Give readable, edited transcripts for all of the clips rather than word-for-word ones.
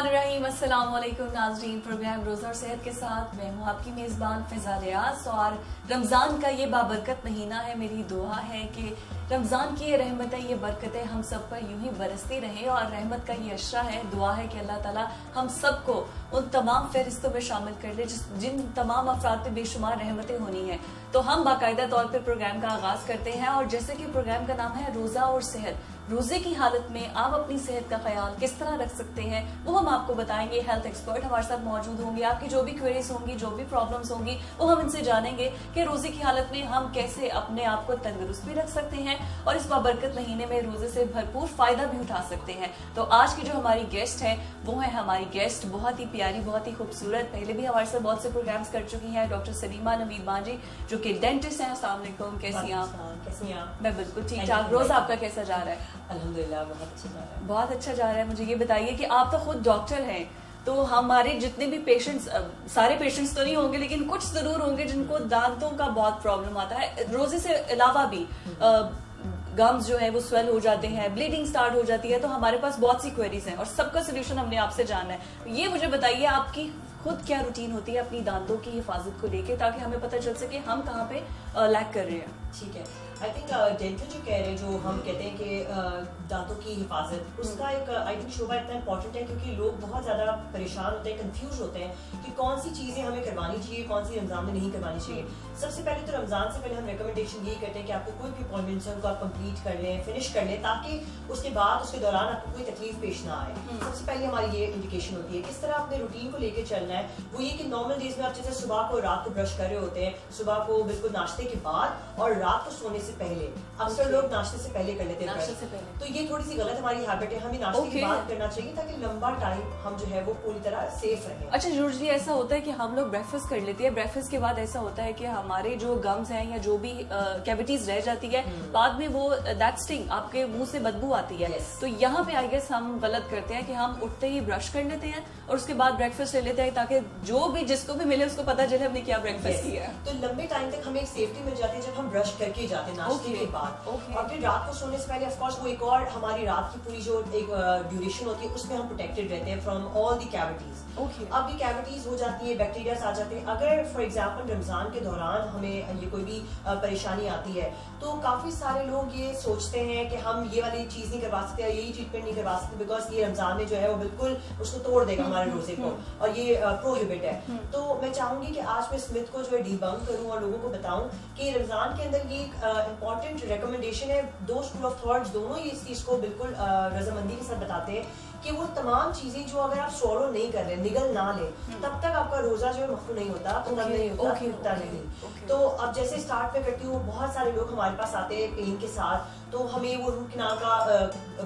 बिस्मिल्लाहिर्रहमानिर्रहीम। अस्सलाम वालेकुम नाज़रीन। प्रोग्राम रोज़ा और सेहत के साथ मैं हूँ आपकी मेज़बान फ़िज़ा रियाज़। और रमज़ान का ये बाबरकत महीना है। मेरी दुआ है कि रमज़ान की ये रहमतें, ये बरकतें हम सब पर यूं ही बरसती रहें। और रहमत का ये अशरा है, दुआ है कि अल्लाह ताला हम सबको उन तमाम फहरिस्तों में शामिल कर ले जिन तमाम अफराद पे बेशुमार रहमतें होनी हैं। तो हम बाकायदा तौर पर प्रोग्राम का आगाज़ करते हैं। और जैसे कि प्रोग्राम का नाम है रोज़ा और सेहत, रोजे की हालत में आप अपनी सेहत का ख्याल किस तरह रख सकते हैं वो हम आपको बताएंगे। हेल्थ एक्सपर्ट हमारे साथ मौजूद होंगे। आपकी जो भी क्वेरीज होंगी, जो भी प्रॉब्लम्स होंगी, वो हम इनसे जानेंगे कि रोजे की हालत में हम कैसे अपने आप को तंदुरुस्त भी रख सकते हैं और इस बाबरकत महीने में रोजे से भरपूर फायदा भी उठा सकते हैं। तो आज की जो हमारी गेस्ट है वो है हमारी गेस्ट बहुत ही प्यारी, बहुत ही खूबसूरत, पहले भी हमारे साथ बहुत से प्रोग्राम्स कर चुकी हैं, डॉक्टर सलीमा नवीद मांझी जो कि डेंटिस्ट हैं। अस्सलाम वालेकुम, कैसी हैं आप? मैं बिल्कुल ठीक ठाक। रोज आपका कैसा जा रहा है? अल्हम्दुलिल्लाह बहुत अच्छा जा रहा है। बहुत अच्छा जा रहा है। मुझे ये बताइए कि आप तो खुद डॉक्टर हैं, तो हमारे जितने भी पेशेंट्स, सारे पेशेंट्स तो नहीं होंगे लेकिन कुछ जरूर होंगे जिनको दांतों का बहुत प्रॉब्लम आता है। रोजे से अलावा भी गम्स जो है वो स्वेल हो जाते हैं, ब्लीडिंग स्टार्ट हो जाती है। तो हमारे पास बहुत सी क्वेरीज हैं और सबका सोल्यूशन हमने आपसे जानना है। ये मुझे बताइए आपकी खुद क्या रूटीन होती है अपनी दांतों की हिफाजत को लेके, ताकि हमें पता चल सके हम कहाँ पे लैक कर रहे हैं। ठीक है, आई थिंक डेंटल जो कह रहे हैं, जो हम कहते हैं कि दांतों की हिफाजत, उसका एक आई थिंक शोबा इतना इंपॉर्टेंट है क्योंकि लोग बहुत ज़्यादा परेशान होते हैं, कंफ्यूज होते हैं कि कौन सी चीज़ें हमें करवानी चाहिए, कौन सी रमज़ान में नहीं करवानी चाहिए। सबसे पहले तो रमज़ान से पहले हम रिकमेंडेशन यही करते हैं कि आपको कोई भी अपॉइंटमेंट्स है उनको आप कंप्लीट कर लें, फिनिश कर लें, ताकि उसके बाद उसके दौरान आपको कोई तकलीफ पेश ना आए। सबसे पहले हमारी ये इंडिकेशन होती है। किस तरह अपने रूटीन को लेकर चलना है, वो ये कि नॉर्मल डेज में आप जैसे सुबह को रात को ब्रश कर रहे होते हैं, सुबह को बिल्कुल नाश्ते के बाद और रात को सोने से पहले। अक्सर लोग नाश्ते से पहले कर लेते हैं, तो ये थोड़ी सी गलत हमारी हैबिट है। हमें नाश्ते के बाद करना चाहिए ताकि लंबा टाइम हम जो है वो पूरी तरह सेफ रहें। अच्छा, यूजुअली ऐसा होता है कि हम लोग ब्रेकफास्ट कर लेते हैं, ब्रेकफास्ट के बाद ऐसा होता है कि हमारे जो गम्स हैं या जो भी कैविटीज रह जाती है, बाद में वो दैट स्टिंग, आपके मुंह से बदबू आती है। तो यहाँ पे आई गेस हम गलत करते हैं कि हम उठते ही ब्रश कर लेते हैं और उसके बाद ब्रेकफास्ट ले लेते हैं, ताकि जो भी जिसको भी मिले उसको पता चले हमने क्या ब्रेकफास्ट किया है। तो लंबे टाइम तक हमें एक सेफ्टी मिल जाती है जब हम ब्रश करके जाते हैं नाश्ते के बाद। और फिर रात को सोने से पहले ऑफ कोर्स वो एक और हमारी रात की पूरी जो एक ड्यूरेशन होती है उसमें हम प्रोटेक्टेड रहते हैं फ्रॉम ऑल दी कैविटीज। अब ये कैविटीज हो जाती है, बैक्टीरिया आ जाते हैं। अगर फॉर एग्जांपल रमजान के दौरान हमें ये कोई भी परेशानी आती है तो काफी सारे लोग ये सोचते हैं कि हम ये वाली चीज नहीं करवा सकते, यही ट्रीटमेंट नहीं करवा सकते बिकॉज ये रमजान में जो है वो बिल्कुल उसको तोड़ देगा हमारे रोजे को और ये प्रोहिबिट है। तो मैं चाहूंगी कि आज मैं स्मिथ को जो है डिबंक करूं और लोगों को बताऊं कि रमजान के अंदर ये इंपॉर्टेंट रिकमेंडेशन है। दो स्कूल ऑफ थॉट्स दोनों ये इस चीज को बिल्कुल रजामंदी के साथ बताते हैं कि वो तमाम चीजें जो अगर आप स्वॉलो नहीं कर रहे, निगल ना ले, तब तक आपका रोजा जो है मखफू नहीं होता, टूटता नहीं। तो अब जैसे स्टार्ट में करती हूँ, बहुत सारे लोग हमारे पास आते हैं पेन के साथ, तो हमें वो रूट कैनाल का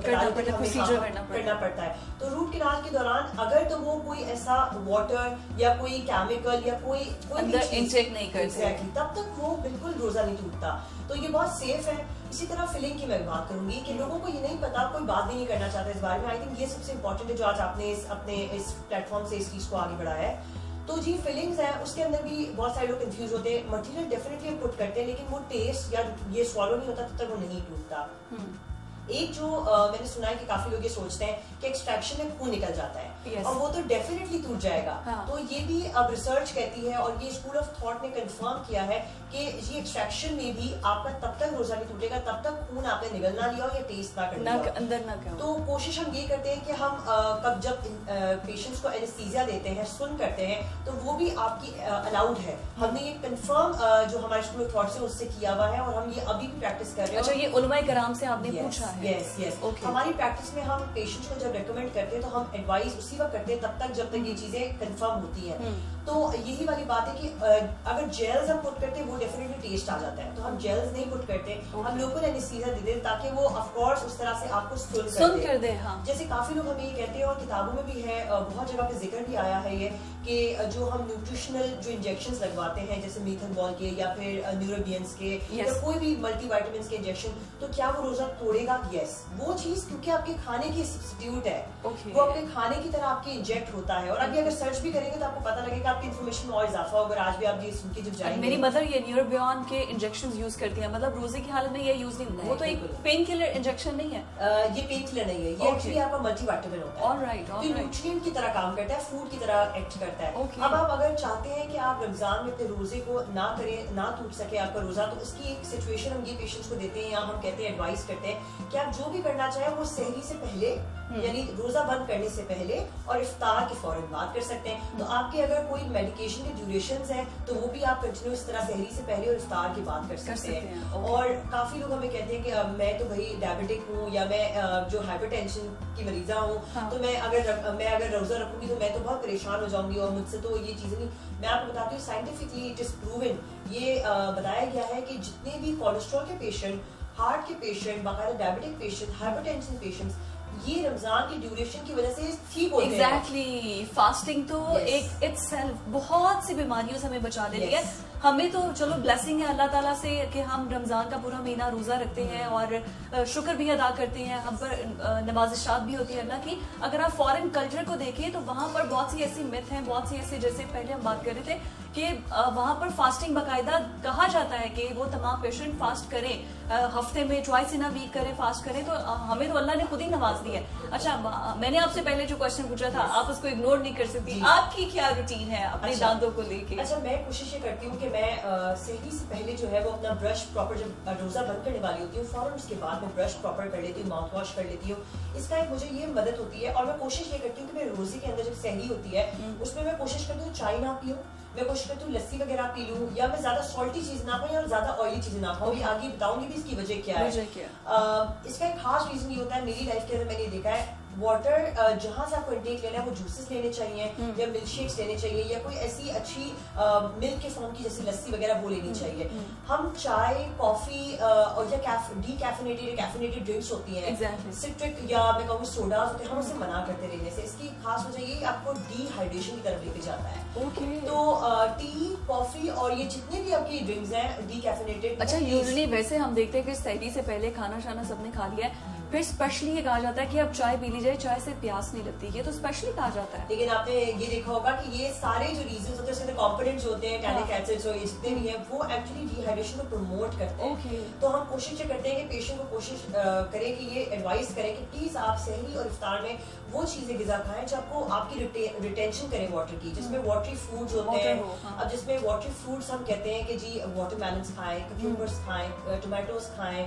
करना पड़ता है। तो रूट कैनाल के दौरान अगर तो वो कोई ऐसा वाटर या कोई केमिकल या कोई इंटेक नहीं करते, तब तक वो बिल्कुल रोजा नहीं टूटता। तो ये बहुत सेफ है। इसी तरह फिलिंग की मैं बात करूंगी कि लोगों को ये नहीं पता, कोई बात भी नहीं करना चाहता इस बारे में। आई थिंक ये सबसे इंपॉर्टेंट है जो आज आपने अपने इस प्लेटफॉर्म से इस चीज को आगे बढ़ाया है। तो जी फिलिंग्स है, उसके अंदर भी बहुत सारे लोग कंफ्यूज होते हैं। मटेरियल डेफिनेटली हम पुट करते हैं लेकिन वो टेस्ट या ये स्वॉलो नहीं होता तब तक वो नहीं टूटता। एक जो मैंने सुना है कि काफी लोग ये सोचते हैं कि एक्सट्रैक्शन में खून निकल जाता है और वो तो डेफिनेटली टूट जाएगा। तो ये भी अब रिसर्च कहती है और ये स्कूल ऑफ थॉट ने कंफर्म किया है कि ये एक्सट्रैक्शन में भी आपका तब तक रोजा नहीं टूटेगा तब तक खून आपने निगल ना लिया हो या टेस्ट ना कर लिया अंदर ना कर। तो कोशिश हम ये करते हैं कि हम कब जब पेशेंट्स को एनेस्थीसिया देते हैं, सुन करते हैं, तो वो भी आपकी अलाउड है। हमने ये कंफर्म जो हमारे स्कूल ऑफ थॉट से उससे किया हुआ है और हम ये अभी भी प्रैक्टिस कर रहे हैं। अच्छा, ये उलमाए कराम से आपने पूछा है? Yes yes. हमारी प्रैक्टिस में हम पेशेंट्स को जब रेकमेंड करते हैं तो हम एडवाइस उसी वक्त करते हैं तब तक जब तक ये चीजें कंफर्म होती हैं। तो यही वाली बात है कि अगर जेल्स हम पुट करते हैं वो डेफिनेटली टेस्ट आ जाता है, तो हम जेल्स नहीं पुट करते, हम लोकल एनेस्थीसिया दे देते ताकि वो ऑफ कोर्स उस तरह से आपको सुन कर दे। जैसे काफी लोग हमें ये कहते हैं और किताबों में भी है, बहुत जगह पे जिक्र भी आया है ये कि जो हम न्यूट्रिशनल जो इंजेक्शंस लगवाते हैं जैसे मीथनबॉल के या फिर न्यूरोबियंस के या कोई भी मल्टीविटामिन्स के इंजेक्शन, तो क्या वो रोजा तोड़ेगा? यस, वो चीज क्योंकि आपके खाने की सब्स्टिट्यूट है, वो आपके खाने की तरह आपके इंजेक्ट होता है। और अभी अगर सर्च भी करेंगे तो आपको पता लगेगा, आपकी इन्फॉर्मेशन में और इजाफा होगा। आज भी आप ये सुन के जब जाएंगे, मेरी मदर ये न्यूरोबियन के इंजेक्शंस यूज करती है, मतलब रोजे की हालत में ये यूज नहीं, वो तो एक पेन किलर इंजेक्शन नहीं है। ये पेन किलर नहीं है, ये एक्चुअली आपका मल्टीविटामिन होता है। ऑलराइट, तो न्यूट्रिएंट की तरह काम करता है, फूड की तरह एक्ट करता है। अब आप अगर चाहते हैं कि आप रमजान में अपने रोजे को ना करें, ना टूट सके आपका रोजा, तो उसकी एक सिचुएशन हम ये पेशेंट्स को देते हैं या हम कहते हैं, एडवाइस करते हैं कि आप जो भी करना चाहें वो सहरी से पहले यानी रोजा बंद करने से पहले और इफ्तार के फौरन बाद कर सकते हैं। तो आपके अगर कोई मेडिकेशन के ड्यूरेशंस हैं तो वो भी आप कंटिन्यू इस तरह सहरी से पहले और इफ्तार के बाद कर सकते हैं। और काफी लोग हमें कहते हैं कि मैं तो भाई डायबिटिक हूँ या मैं जो हाइपरटेंशन की मरीजा हूँ, तो मैं अगर रोजा रखूंगी तो मैं तो बहुत परेशान हो जाऊंगी और मुझसे तो ये चीजें नहीं। मैं आपको बताती हूँ, साइंटिफिकली इट इज प्रूवन, ये बताया गया है कि जितने भी कोलेस्ट्रॉल के पेशेंट, हार्ट के पेशेंट, बाकायदा डायबिटिक पेशेंट, हाइपरटेंशन पेशेंट्स, ये रमजान की ड्यूरेशन की वजह से ठीक होते हैं। एग्जैक्टली, फास्टिंग तो एक इटसेल्फ बहुत सी बीमारियों से हमें बचा देती है। हमें तो चलो ब्लेसिंग है अल्लाह ताला से कि हम रमजान का पूरा महीना रोजा रखते हैं और शुक्र भी अदा करते हैं, हम पर नवाजिशात भी होती है अल्लाह की। अगर आप फॉरेन कल्चर को देखें तो वहाँ पर बहुत सी ऐसी मिथ हैं, बहुत सी ऐसी, जैसे पहले हम बात कर रहे थे कि वहाँ पर फास्टिंग बाकायदा कहा जाता है कि वो तमाम पेशेंट फास्ट करें, हफ्ते में ट्वाइस इन अ वीक करें, फास्ट करें। तो हमें तो अल्लाह ने खुद ही नवाज दिया है। अच्छा, मैंने आपसे पहले जो क्वेश्चन पूछा था आप उसको इग्नोर नहीं कर सकती, आपकी क्या रूटीन है अपने दांतों को लेके? अच्छा, मैं कोशिश ये करती हूँ कि मैं सहरी से पहले जो है वो अपना ब्रश प्रॉपर, जब रोजा बंद करने वाली होती हूँ फौरन उसके बाद मैं ब्रश प्रॉपर कर लेती हूँ, माउथ वॉश कर लेती हूँ। इसका एक मुझे ये मदद होती है। और मैं कोशिश ये करती हूँ कि मैं रोजे के अंदर जब सहरी होती है उसमें मैं कोशिश करती हूँ चाय ना पीऊँ, मैं कोशिश करती हूँ लस्सी वगैरह पी लूँ, या मैं ज्यादा सॉल्टी चीज ना खाऊँ या ज्यादा ऑयली चीजें ना खाऊँ। आगे बताऊंगी भी इसकी वजह क्या है। इसका एक खास रीजन ये होता है, मेरी लाइफ के अंदर मैंने देखा है, वाटर जहाँ से आपको इंटेक लेना है वो जूसेस लेने चाहिए या मिल्क शेक्स लेने चाहिए या कोई ऐसी अच्छी मिल्क के फॉर्म की जैसे लस्सी वगैरह वो लेनी चाहिए। हम चाय, कॉफी और या डीकैफिनेटेड, कैफिनेटेड ड्रिंक्स होती हैं, सिट्रिक या मैं कहूँगी सोडाज होते हैं, हम उससे मना करते रहने से। इसकी खास वजह ये आपको डिहाइड्रेशन की तरफ लेके जाता है। तो टी, कॉफी और ये जितने भी आपकी ड्रिंक्स हैं डीकैफिनेटेड। अच्छा, यूजुअली वैसे हम देखते हैं कि सहरी से पहले खाना शाना सबने खा लिया है, फिर स्पेशली ये कहा जाता है कि अब चाय पी लीजिए, चाय से प्यास नहीं लगती, ये तो स्पेशली कहा जाता है। लेकिन आपने ये देखा होगा कि ये सारे जो रीजंस होते हैं उसके कंपोनेंट्स जो होते हैं, टैनिक एसिड्स और ये जितने भी हैं, वो एक्चुअली डिहाइड्रेशन को प्रमोट करते हैं। तो हम कोशिश ये करते हैं कि पेशेंट को कोशिश करें कि ये एडवाइस करें कि प्लीज आप सहरी और इफ्तार में वो चीजें गिज़ा खाएं जो आपको आपकी रिटेंशन करें वाटर की, जिसमें वाटरी फूड्स होते हैं। अब जिसमें वाटरी फ्रूट्स हम कहते हैं कि जी वाटरमेलन्स खाएं, क्यूकम्बर्स खाएं, टोमेटोज खाएं,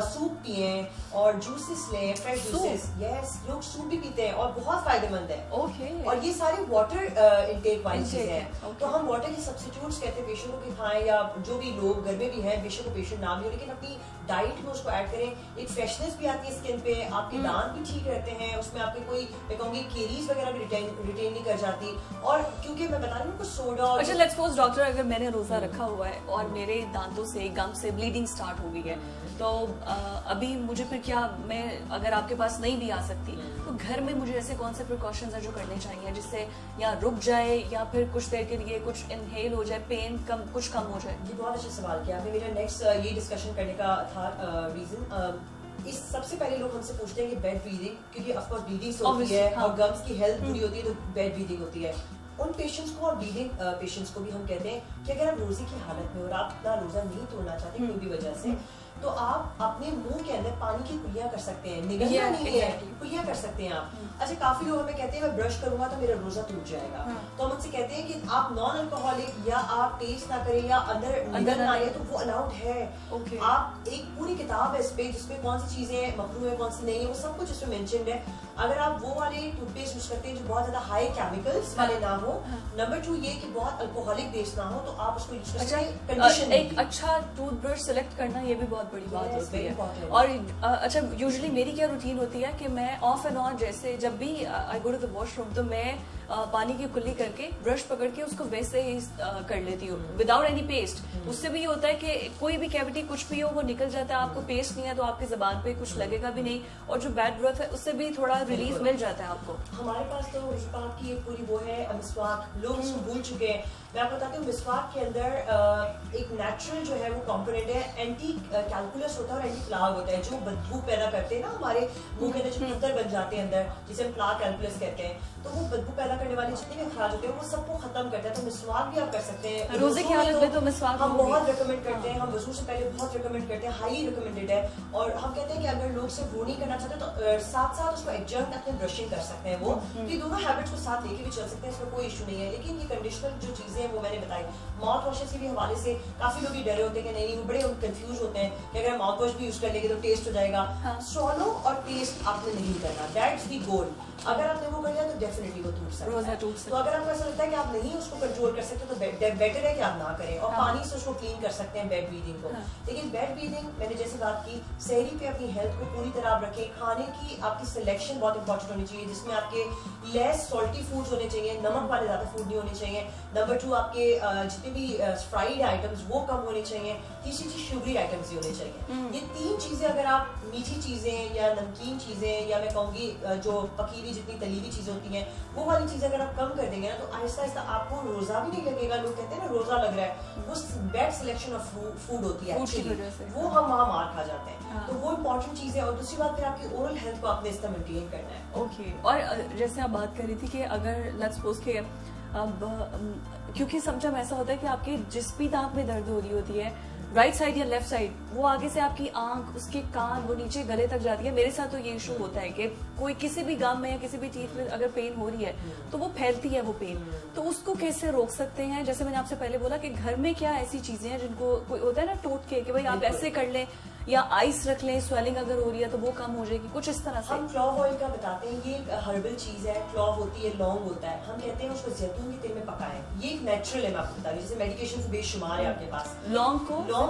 सूप पिएं और जूसेस लें, फ्रेश जूसेस। यस, लोग सूप भी पीते हैं और बहुत फायदेमंद है। और ये सारे वाटर इंटेक वाली चीजें हैं। तो हम वाटर के सब्स्टिट्यूट्स कहते हैं पेशेंट को कि खाएं, या जो भी लोग घर में भी हैं, बेशक पेशेंट ना भी हो, लेकिन अपनी डाइट में उसको ऐड करें। एक फ्रेशनेस भी आती है स्किन पे, आपके दांत भी ठीक रहते हैं, उसमें आपके कोई मैं कहूँगी केरीज वगैरह भी रिटेन नहीं कर जाती। और क्योंकि मैं बता रही हूँ सोडा। अच्छा, लेट्स सपोज डॉक्टर, अगर मैंने रोजा रखा हुआ है और मेरे दांतों से गम से ब्लीडिंग स्टार्ट हो गई है, तो अभी मुझे फिर क्या, मैं अगर आपके पास नहीं भी आ सकती तो घर में मुझे ऐसे कौन से प्रिकॉशंस है जो करने चाहिए जिससे या रुक जाए या फिर कुछ देर के लिए कुछ इनहेल हो जाए, पेन कुछ कम हो जाए? ये बहुत अच्छा सवाल किया आपने। मेरा नेक्स्ट ये डिस्कशन करने का था रीजन। इस सबसे पहले लोग हमसे पूछते हैं कि बेड ब्रीदिंग, क्योंकि ऑफ कोर्स ब्रीदिंग होती है और गम्स की हेल्थ बुरी होती है तो बेड ब्रीदिंग होती है। उन पेशेंट्स को और ब्रीदिंग पेशेंट्स को भी हम कहते हैं कि अगर आप रोजे की हालत में और आप अपना रोजा नहीं तोड़ना चाहते कोई भी वजह से, तो आप अपने मुंह के अंदर पानी की कुलियां कर सकते हैं, निगलना नहीं है, कुलियां कर सकते हैं आप। अच्छा, काफी लोग हमें कहते हैं मैं ब्रश करूंगा तो मेरा रोजा टूट जाएगा। तो हम उनसे कहते हैं कि आप नॉन अल्कोहलिक या आप टेस्ट ना करें या अंदर निगल ना आए तो वो अलाउड है। आप एक पूरी किताब है इस पे जिसमें कौन सी चीजें मकरूह है, कौन सी नहीं है, वो सब कुछ इसमें मेंशन्ड है। अगर आप वो वाले टूथपेस्ट यूज करते हैं जो बहुत ज्यादा हाई केमिकल्स वाले ना हो, नंबर 2 ये कि बहुत अल्कोहलिक बेस्ड ना हो, तो आप उसको यूज कर सकते हैं। कंडीशन एक अच्छा टूथब्रश सिलेक्ट करना ये भी बहुत बड़ी बात होती है। और अच्छा, यूजुअली मेरी क्या रूटीन होती है कि मैं ऑफ एंड ऑन, जैसे जब भी आई गो टू द वॉशरूम तो मैं पानी की कुल्ली करके ब्रश पकड़ के उसको वैसे ही कर लेती हूँ विदाउट एनी पेस्ट। उससे भी ये होता है कि कोई भी कैविटी कुछ भी हो वो निकल जाता है। आपको पेस्ट नहीं है तो आपकी जबान पे कुछ लगेगा भी नहीं, और जो बैड ब्रेथ है उससे भी थोड़ा रिलीफ मिल जाता है आपको। हमारे पास तो मिसवाक की एक पूरी वो है, मिसवाक लोग इसको भूल चुके हैं। मैं आपको बताती हूँ, मिसवाक के अंदर एक नेचुरल जो है वो कंपोनेंट है, एंटी कैलकुलस होता है और एंटी प्लाग होता है, जो बदबू पैदा करते हैं ना हमारे मुंह के अंदर, जो पत्थर बन जाते हैं अंदर, जिसे हम प्लाग कैलकुलस कहते हैं, तो वो बदबू पैदा पैदा करने वाले जितने भी अखराज होते हैं वो सबको खत्म करता है। तो मिसवाक भी आप कर सकते हैं रोजे की हालत में, तो मिसवाक हम बहुत रिकमेंड करते हैं, हम वजू से पहले बहुत रिकमेंड करते हैं, हाईली रिकमेंडेड है। और हम कहते हैं कि अगर लोग सिर्फ वो नहीं करना चाहते तो साथ साथ उसको एडजस्ट अपने ब्रशिंग कर सकते हैं। वो ये दोनों हैबिट्स को साथ लेके भी चल सकते हैं, इसमें कोई इशू नहीं है। लेकिन ये कंडीशनल जो चीजें हैं वो मैंने बताई, माउथ वॉशेस के भी हवाले से काफी लोग डरे होते हैं कि नहीं, वो बड़े कंफ्यूज होते हैं कि अगर माउथ वॉश भी यूज कर लेंगे तो टेस्ट हो जाएगा। स्वॉलो और पेस्ट आपने नहीं करना, दैट्स द गोल। अगर आपने वो कर लिया तो डेफिनेटली वो टूट सकता है। तो अगर आपको ऐसा लगता है कि आप नहीं उसको कंट्रोल कर सकते तो बेटर है कि आप ना करें, और पानी से उसको क्लीन कर सकते हैं बेड ब्रीदिंग को। लेकिन बेड ब्रीदिंग मैंने जैसे बात की, सहरी पे अपनी हेल्थ को पूरी तरह आप रखें। खाने की आपकी सिलेक्शन बहुत इंपॉर्टेंट होनी चाहिए, जिसमें आपके लेस सॉल्टी फूड्स होने चाहिए, नमक वाले ज्यादा फूड नहीं होने चाहिए। नंबर 2 आपके जितने भी फ्राइड आइटम्स वो कम होने चाहिए। तीसरी चीज शुगरी आइटम्स ही होने चाहिए। ये 3 चीजें अगर आप मीठी चीजें या नमकीन चीजें या मैं कहूँगी जो पकी हुई जितनी तली हुई चीजें होती हैं वो वाली चीजें अगर आप कम कर देंगे ना तो आहिस्ता आहिस्ता आपको रोजा भी नहीं लगेगा। लोग कहते हैं ना रोजा लग रहा है, वो बेड सिलेक्शन ऑफ फूड होती है एक्चुअली, वो हम वहाँ मार खा जाते हैं। तो वो इंपॉर्टेंट चीज है। और दूसरी बात फिर आपकी ओरल हेल्थ को आपने इसका मेंटेन करना है। ओके, और जैसे आप बात कर रही थी कि अगर लेट्स सपोज के अब क्योंकि समटाइम ऐसा होता है कि आपके जिस भी दांत में दर्द हो रही होती है, राइट साइड या लेफ्ट साइड, वो आगे से आपकी आंख, उसके कान, वो नीचे गले तक जाती है। मेरे साथ तो ये इशू होता है कि कोई किसी भी गम में या किसी भी टीथ में अगर पेन हो रही है तो वो फैलती है वो पेन। तो उसको कैसे रोक सकते हैं? जैसे मैंने आपसे पहले बोला कि घर में क्या ऐसी चीजें हैं जिनको कोई होता है ना टोट के कि भाई आप ऐसे कर लें या आइस रख लें, स्वेलिंग अगर हो रही है तो वो कम हो जाएगी, कुछ इस तरह से। हम क्लॉव ऑयल का बताते हैं, ये एक हर्बल चीज है। क्लॉव होती है, लौंग होता है, हम कहते हैं उसको जैतून के तेल में पकाएं। ये एक नेचुरल है, मैं आपको बता रही हूँ, जैसे मेडिकेशन से बेशुमार है आपके पास। लौंग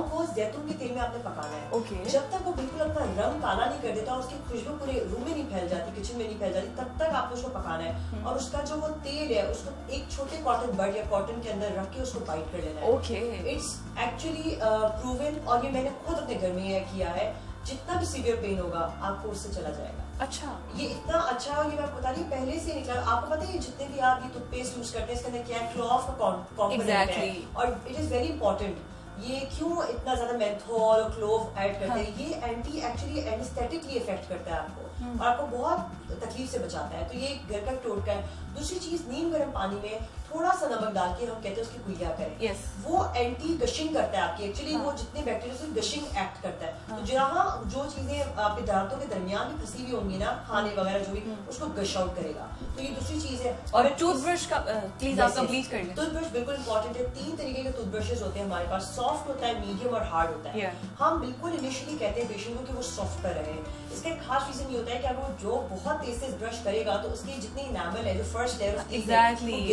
को जैतून के तेल में आपने पकाना है। ओके। जब तक वो बिल्कुल अपना रंग काला नहीं कर देता और उसकी खुशबू पूरे रूम में नहीं फैल जाती, किचन में नहीं फैल जाती, तब तक आपको उसको पकाना है। और उसका जो वो तेल है उसको एक छोटे कॉटन बड या कॉटन के अंदर रख के उसको बाइट कर लेना है। ओके, इट्स एक्चुअली प्रूवन, और ये मैंने खुद अपने घर में किया है। जितना भी सीवियर पेन होगा आपको उससे चला जाएगा। अच्छा, ये इतना अच्छा है, ये मैं आपको बता रही हूँ पहले से निकला। आपको पता है ये जितने भी आप ये टूथपेस्ट यूज करते हैं इसके अंदर क्या है, क्लॉव का कंपोनेंट है। और इट इज वेरी इंपॉर्टेंट। ये क्यों इतना ज्यादा मेंथोल और क्लोव ऐड करते हैं? ये एक्चुअली एनेस्थेटिकली इफेक्ट करता है आपको और आपको बहुत तकलीफ से बचाता है। तो ये घर का टोटका है। दूसरी चीज, नीम गर्म पानी में थोड़ा सा नमक डाल के हम कहते हैं उसकी कुलिया करें। वो एंटी गशिंग करता है आपकी, एक्चुअली वो जितने बैक्टीरिया से गशिंग एक्ट करता है। तो जहाँ जो चीजें आपके दांतों के दरमियान भी फंसी हुई होंगी ना, खाने वगैरह जो भी, उसको गश आउट करेगा। तो ये दूसरी चीज है। और टूथब्रश का प्लीज आप कंप्लीट कर लें। टूथब्रश बिल्कुल इंपॉर्टेंट है। 3 तरीके के टूथब्रशेस होते हैं हमारे पास, सॉफ्ट होता है, मीडियम और हार्ड होता है। हम बिल्कुल इनिशियली कहते हैं पेशेंट को कि वो सॉफ्ट पर रहे। इसका एक खास रीजन ये होता है कि अगर वो जो बहुत तेज से ब्रश करेगा तो उसकी जितनी इनामल है, जो फर्स्ट लेयर उसकी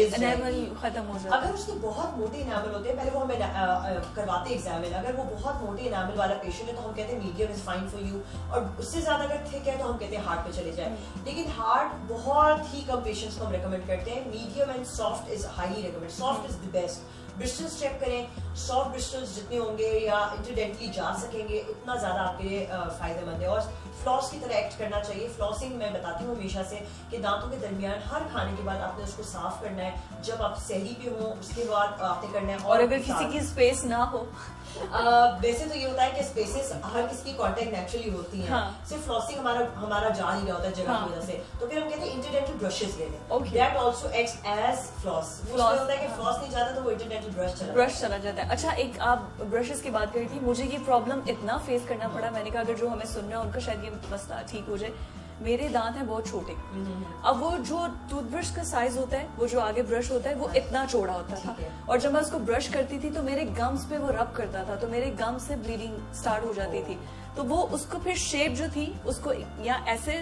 एनामल खत्म हो जाता है। अगर उसके बहुत मोटे इनामल होते हैं, पहले वो हमें करवाते एग्जामिन। अगर वो बहुत मोटे इनामल वाला पेशेंट है तो हम कहते हैं medium is fine for you, और उससे ज्यादा अगर थिक है तो हम कहते हैं हार्ड पे चले जाए। लेकिन हार्ड बहुत ही कम पेशेंट्स को हम रिकमेंड करते हैं। Medium and soft is highly recommend. Soft is the best. Bristles check करें, सॉफ्ट ब्रिस्टल्स जितने होंगे या इंटरडेंटली जा सकेंगे उतना ज्यादा आपके लिए फायदेमंद है। और फ्लॉस की तरह एक्ट करना चाहिए। फ्लॉसिंग मैं बताती हूँ हमेशा से कि दांतों के दरमियान हर खाने के बाद आपने उसको साफ करना है। जब आप सहरी पे हो उसके बाद आपने करना है। और अगर किसी की स्पेस ना हो, वैसे तो ये होता है कि स्पेसेस हर किसी की कांटेक्ट नेचुरली होती हैं। सिर्फ फ्लॉसिंग हमारा जा नहीं रहा होता है जगह की वजह से, तो फिर हम कहते हैं इंटरडेंटल ब्रशेस ले लें। That also acts as floss. उसमें होता है कि फ्लॉस नहीं जाता तो वो इंटरडेंटल ब्रश चला जाता है। अच्छा, एक आप ब्रशेस की बात करी थी, मुझे ये प्रॉब्लम इतना फेस करना पड़ा, मैंने कहा अगर जो हमें सुन रहे हैं उनका शायद ये मसला ठीक हो जाए। मेरे दांत हैं बहुत छोटे। अब वो जो टूथब्रश का साइज होता है, वो जो आगे ब्रश होता है, वो इतना चौड़ा होता था। और जब मैं उसको ब्रश करती थी तो मेरे गम्स पे वो रब करता था, तो मेरे गम्स से ब्लीडिंग स्टार्ट हो जाती थी। तो वो उसको फिर शेप जो थी उसको या ऐसे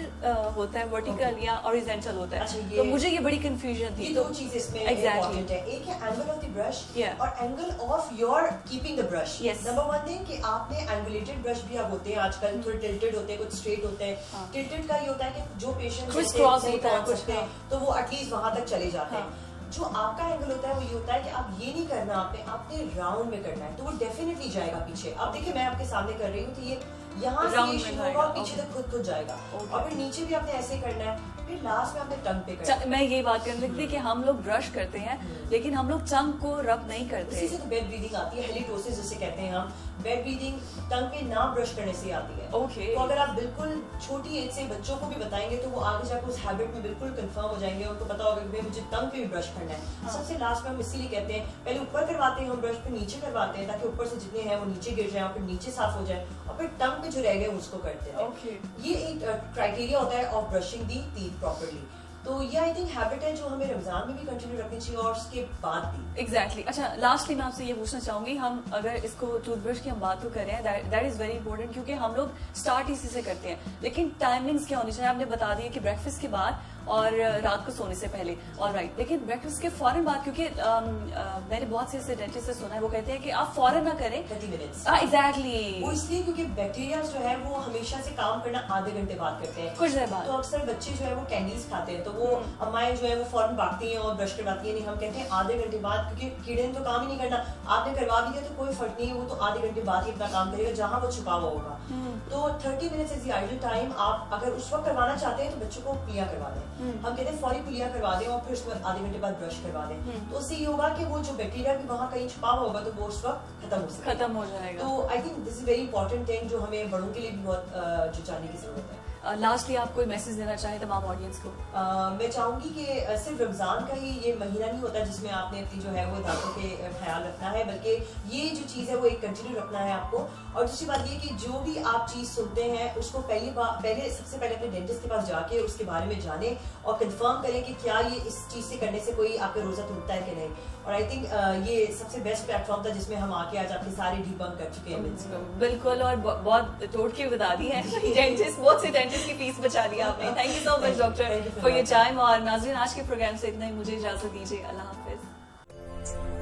होता है वर्टिकल या हॉरिजॉन्टल होता है। अच्छा, तो मुझे ये बड़ी कंफ्यूजन थी। ये दो चीजें इसमें इंपॉर्टेंट है। एक है एंगल ऑफ द ब्रश और angle of your keeping the brush. Number 1 thing कि आपने एंगुलेटेड ब्रश भी अब होते हैं आजकल, थोड़े टिल्टेड होते हैं, कुछ स्ट्रेट होते हैं। टिल्टेड का ये होता है कि जो पेशेंट क्रिस क्रॉस होता है तो वो एटलीस्ट वहां तक चले जाते हैं। जो आपका एंगल होता है वो ये होता है कि आप ये नहीं करना, आपने राउंड में करना है, तो वो डेफिनेटली जाएगा पीछे। अब देखिए मैं आपके सामने कर रही हूँ तो ये यहाँ से शुरू होगा और पीछे तक खुद जाएगा। और फिर नीचे भी आपने ऐसे करना है। फिर लास्ट में आपने टंग पे करना। मैं ये बात करने लगी थी कि हम लोग ब्रश करते हैं लेकिन हम लोग टंग को रब नहीं करते। इसी से तो बेड ब्रीदिंग आती है, हेलिटोसिस जिसे कहते हैं हम। बेड ब्रीदिंग टंग पे ना ब्रश करने से आती है। Okay. तो अगर आप बिल्कुल छोटी एज से बच्चों को भी बताएंगे तो वो आगे जाकर उस हैबिट में बिल्कुल कंफर्म हो जाएंगे, उनको पता होगा कि मुझे टंग पे भी ब्रश करना है। सबसे लास्ट में हम इसीलिए कहते हैं पहले ऊपर करवाते हैं हम ब्रश, फिर नीचे करवाते हैं ताकि ऊपर से जितने हैं वो नीचे गिर जाए और फिर नीचे साफ हो जाए, और फिर टंग पे जो रह गए उसको करते हैं। Okay. ये एक क्राइटेरिया होता है of brushing the teeth properly. तो ये आई थिंक हैबिट है जो हमें रमजान में भी कंटिन्यू रखनी चाहिए और उसके बाद भी। एग्जैक्टली। अच्छा, लास्टली मैं आपसे ये पूछना चाहूंगी, हम अगर इसको टूथब्रश की हम बात तो कर रहे हैं, दैट इज वेरी इंपॉर्टेंट क्योंकि हम लोग स्टार्ट इसी से करते हैं, लेकिन टाइमिंग्स क्या होनी चाहिए? आपने बता दिया कि ब्रेकफास्ट के बाद और रात को सोने से पहले, ऑलराइट, लेकिन ब्रेकफास्ट के फौरन बाद, क्योंकि मैंने बहुत से ऐसे डेंटिस्ट से सुना है वो कहते हैं कि आप फौरन ना करें 30 मिनट्स। एग्जैक्टली। वो इसलिए क्योंकि बैक्टीरिया जो है वो हमेशा से काम करना आधे घंटे बाद करते हैं, कुछ देर बाद। तो अक्सर बच्चे जो है वो कैंडीज खाते हैं, तो वो अम्माएं जो है वो फौरन भागती हैं और ब्रश करवाती हैं। नहीं, हम कहते हैं आधे घंटे बाद, क्योंकि कीड़े ने तो काम ही नहीं करना, आपने करवा भी दिया तो कोई फर्क नहीं है, वो तो आधे घंटे बाद ही अपना काम करेगा जहाँ वो छुपा हुआ होगा। तो 30 minutes is the ideal time. आप अगर उस वक्त करवाना चाहते हैं तो बच्चों को कुलिया करवा दें। हम कहते हैं फौरी कुलिया करवा दें और फिर उसके बाद आधे घंटे बाद ब्रश करवा दें, तो उससे ये होगा कि वो जो बैक्टीरिया भी वहाँ कहीं छुपा हुआ होगा तो वो उस वक्त खत्म हो जाएगा। तो I think this is very important thing जो हमें बड़ों के लिए भी बहुत जो जानने की जरूरत है। लास्टली आप कोई मैसेज देना चाहे तमाम ऑडियंस को? मैं चाहूंगी कि सिर्फ रमजान का ही ये महीना नहीं होता जिसमें आपने अपनी जो है वो दांतों के ख्याल रखना है, बल्कि ये जो चीज़ है वो एक कंटिन्यू रखना है आपको। और दूसरी बात ये कि जो भी आप चीज़ सुनते हैं उसको सबसे पहले अपने डेंटिस्ट के पास जाके उसके बारे में जाने और कंफर्म करें कि क्या ये इस चीज़ से करने से कोई आपका रोज़ा टूटता है कि नहीं। और आई थिंक ये सबसे बेस्ट प्लेटफॉर्म था जिसमें हम आके आज आपके सारे डिबंक कर चुके हैं। बिल्कुल, और बहुत तोड़ के बता दी है डेंटिस्ट, बहुत से डेंटिस्ट की फीस बचा दी आपने। Thank you so much doctor for your time. और नाज़रीन, आज के प्रोग्राम से इतना ही, मुझे इजाजत दीजिए। अल्लाह हाफिज।